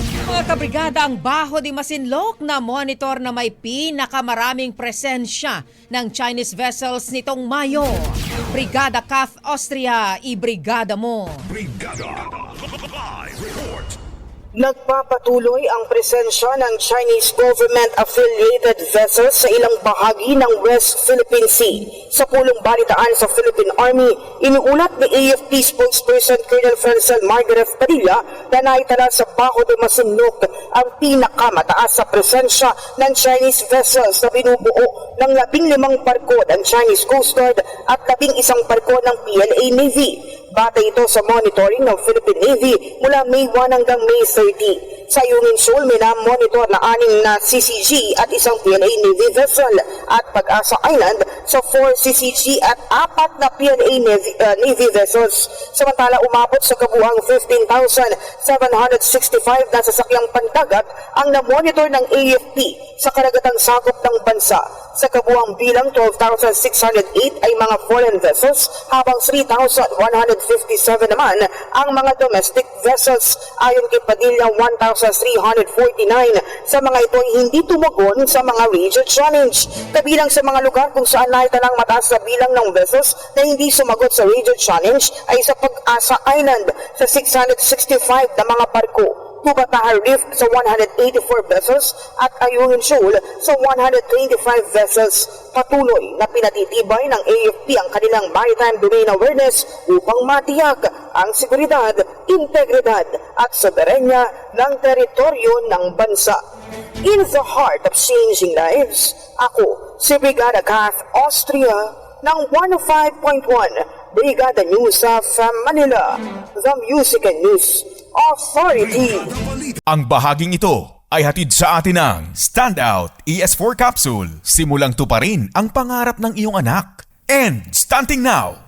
Mga kabrigada, ang Baho de Masinloc na monitor na may pinakamaraming presensya ng Chinese vessels nitong Mayo. Brigada Kath Austria, ibrigada mo. Brigada Live Report. Nagpapatuloy ang presensya ng Chinese government-affiliated vessels sa ilang bahagi ng West Philippine Sea. Sa pulong balitaan sa Philippine Army, inuulat ni AFP spokesperson Colonel Francel Margaret Padilla na naitala sa Baho de Masinloc ang pinakamataas sa presensya ng Chinese vessels na binubuo ng 15 barko ng Chinese Coast Guard at 11 barko ng PLA Navy. Batay ito sa monitoring ng Philippine Navy mula May 1 hanggang May 30. Sa Ayungin Shoal, may na-monitor na 6 na CCG at isang PLA Navy vessel, at Pag-asa Island sa 4 CCG at 4 na PLA Navy vessels. Samantala, umabot sa kabuuang 15,765 na sasakyang pandagat ang na-monitor ng AFP sa karagatang sakop ng bansa. Sa kabuuang bilang, 12,608 ay mga foreign vessels, habang 3,157 naman ang mga domestic vessels. Ayon kay Padilla, 1,349 sa mga ito ay hindi tumugon sa mga region challenge. Kabilang sa mga lugar kung saan naitalang mataas na bilang ng vessels na hindi sumagot sa region challenge ay sa Pag-asa Island sa 665 na mga barko, Tubataha Reef sa 184 vessels at Ayungin Shoal sa 125 vessels. Patuloy na pinatitibay ng AFP ang kanilang maritime domain awareness upang matiyak ang seguridad, integridad at soberenya ng teritoryo ng bansa. In the heart of changing lives, ako si Brigada Kath Austria ng 105.1 Brigada News of Manila, the Music and News Authority. Ang bahaging ito ay hatid sa atin ng Standout ES4 Capsule. Simulang tuparin ang pangarap ng iyong anak. And stunting now,